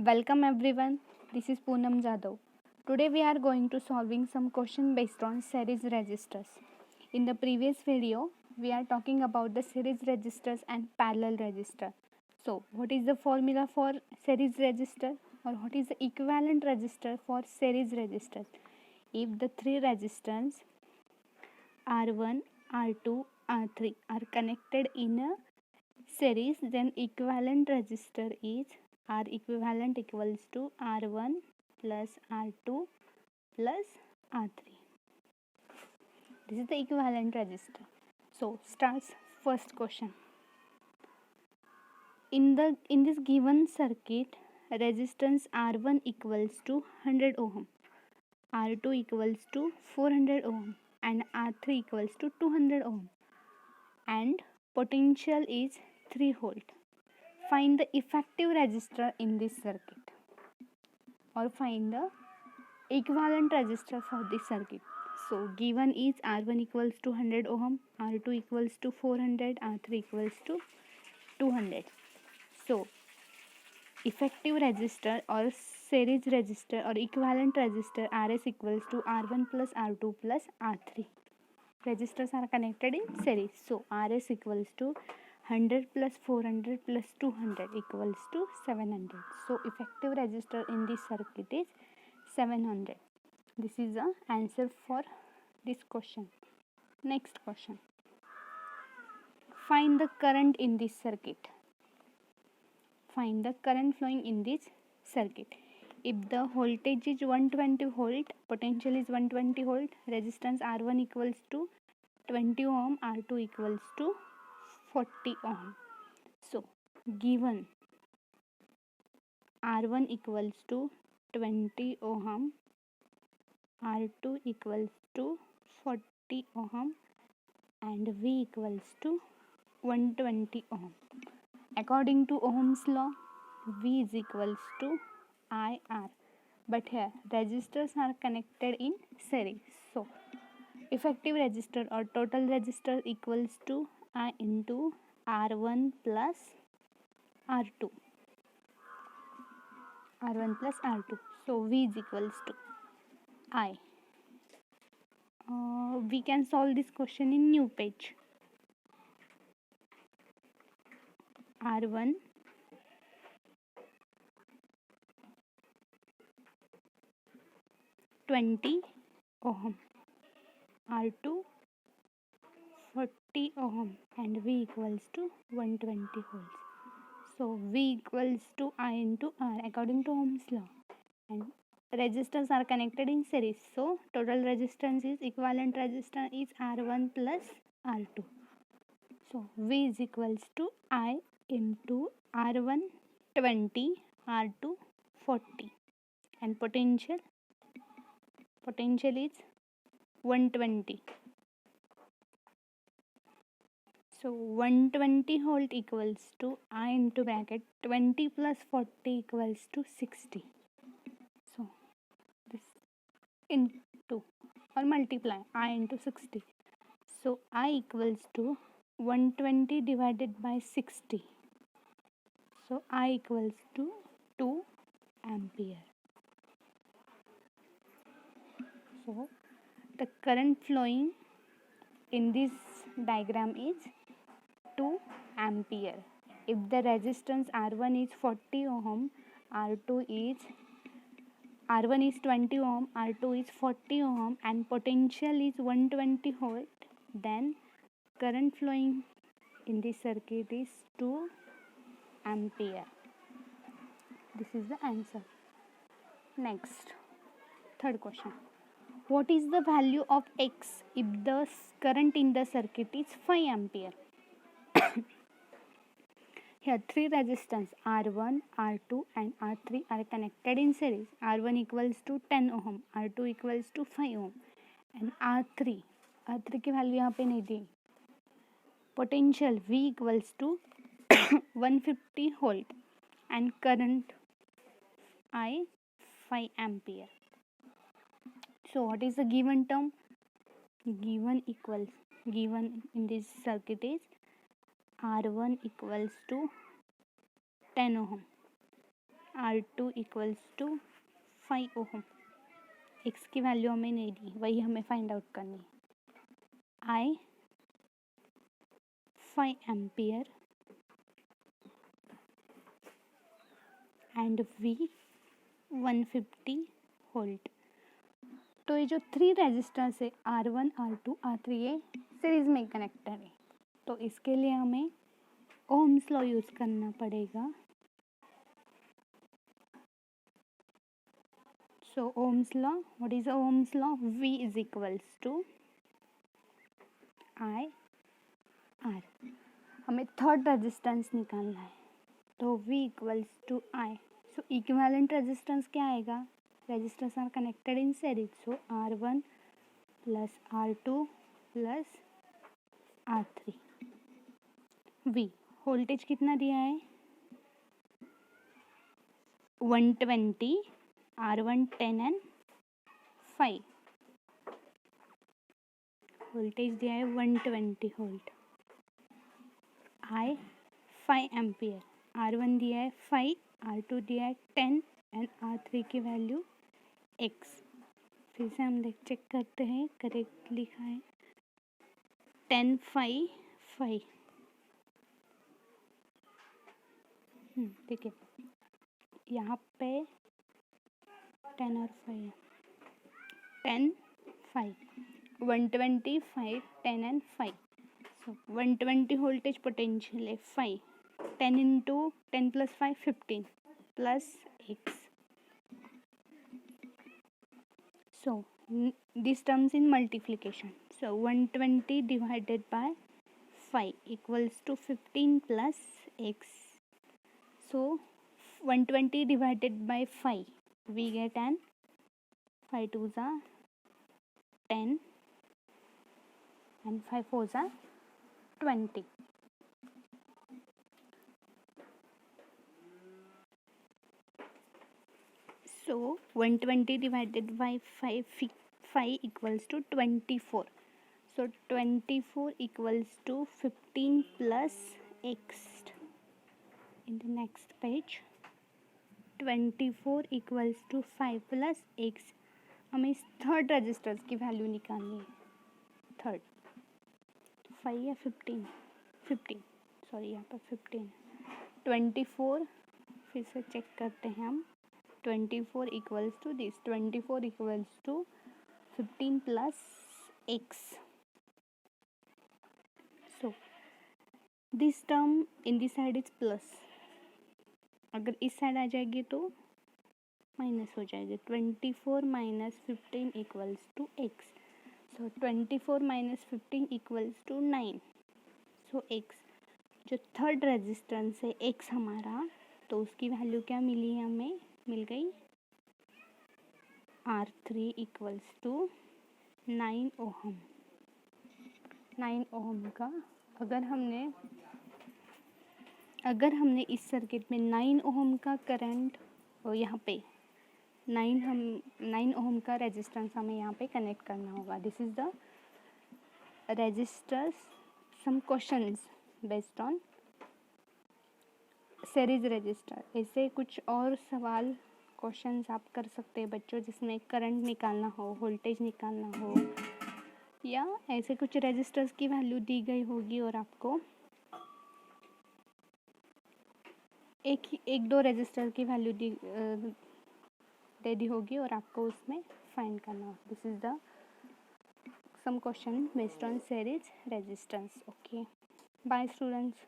Welcome everyone. This is Poonam Jadhav. Today we are going to solving some question based on series registers. In the previous video, we are talking about the series registers and parallel register. So, what is the formula for series register or what is the equivalent register for series register? If the three resistors R1, R2, R3 are connected in a series, then equivalent resistor is R equivalent equals to R1 plus R2 plus R3. This is the equivalent resistor. So starts first question. In this given circuit, resistance R1 equals to 100 ohm, R2 equals to 400 ohm and R3 equals to 200 ohm, and potential is 3 volt. Find the effective resistor in this circuit or find the equivalent resistors of this circuit. So given is R1 equals to 100 ohm, R2 equals to 400, R3 equals to 200. So effective resistor or series resistor or equivalent resistor RS equals to R1 plus R2 plus R3. Resistors are connected in series. So RS equals to 100 plus 400 plus 200 equals to 700. So effective resistor in this circuit is 700. This is the answer for this question. Next question. Find the current in this circuit. Find the current flowing in this circuit. If the voltage is 120 volt, potential is 120 volt, resistance R1 equals to 20 ohm, R2 equals to 40 ohm. So given R1 equals to 20 ohm, R2 equals to 40 ohm and V equals to 120 ohm. According to Ohm's law, V is equals to IR. But here resistors are connected in series. So effective resistor or total resistor equals to I into R1 plus R2. R1 plus R2. So V is equals to I. We can solve this question in new page. R1 20 ohm, R2 40 ohm and V equals to 120 volts. So V equals to I into R according to Ohm's law, and resistors are connected in series. So total resistance is equivalent resistance is R1 plus R2. So V is equals to I into R1 20, R2 40, and potential is 120. So 120 volt equals to I into bracket 20 plus 40 equals to 60. So this into or multiply I into 60. So I equals to 120 divided by 60. So I equals to 2 ampere. So the current flowing in this diagram is 2 ampere. If the resistance R1 is 40 ohm, R1 is 20 ohm, R2 is 40 ohm and potential is 120 volt, then current flowing in this circuit is 2 ampere. This is the answer. Next, third question. What is the value of X if the current in the circuit is 5 ampere? Here three resistors R1, R2 and R3 are connected in series. R1 equals to 10 ohm, R2 equals to 5 ohm and R3 की value यहाँ पे नहीं दी. Potential V equals to 150 volt and current I 5 ampere. So what is the given term? Given in this circuit is R1 equals to 10 ohm, R2 equals to 5 ohm. X की value हमें नहीं दी, वही हमें find out करनी है। I 5 ampere and V 150 volt. तो ये जो 3 रेजिस्टर्स है R1, R2, R3 ये सीरीज में कनेक्टेड है, तो इसके लिए हमें ओम्स लॉ यूज़ करना पड़ेगा। So Ohm's law, what is Ohm's law? V is equals to I R। हमें थर्ड रेजिस्टेंस निकालना है, तो V equals to I। So equivalent resistance क्या आएगा? Resistors are connected in series, so R1 plus R2 plus R3। V voltage कितना दिया है? 120, R1 10 and 5। Voltage दिया है 120 वोल्ट। I 5 एम्पियर, R1 दिया है 5, R2 दिया है 10 एंड R3 की वैल्यू X। फिर से हम चेक करते हैं करेक्ट लिखा है। 10 5 5। ठीक है, यहाँ पे 10 और 5, 10 5, 125 10 एंड 5। सो 120 वोल्टेज पोटेंशियल है 5, 10 into 10 plus 5 15 plus X। So this terms in multiplication. So 120 divided by 5 equals to 15 plus X. So 120 divided by 5, we get an 5 2s are 10 and 5 4s are 20. So 120 divided by 5 equals to 24. So 24 equals to 15 plus X. In the next page 24 equals to 5 plus X। हमें इस third registers की value निकालनी है। Third 5 या 15, 15 sorry यहाँ पर 15, 24 फिर से चेक करते हैं हम। 24 equals to this, 24 equals to 15 plus X। So this term in this side is plus, अगर इस साइड आ जाएगी तो माइनस हो जाएगी। 24 minus 15 equals to X। So 24 minus 15 equals to 9। So X जो थर्ड रेजिस्टेंस है X हमारा, तो उसकी वैल्यू क्या मिली है? हमें मिल गई R3 equals to 9 ohm. 9 ohm का अगर हमने इस सर्किट में 9 ओहम का करंट, और यहाँ पे 9 ओहम का रेजिस्टेंस हमें यहाँ पे कनेक्ट करना होगा। This is the resistors, some questions based on series register. ऐसे कुछ और सवाल क्वेश्चंस आप कर सकते हैं बच्चों, जिसमें करंट निकालना हो, वोल्टेज निकालना हो, या ऐसे कुछ रजिस्टर्स की वैल्यू दी गई होगी और आपको एक दो रजिस्टर की वैल्यू दे दी होगी और आपको उसमें फाइंड करना हो। This is the some question based on series resistance. Okay, bye students.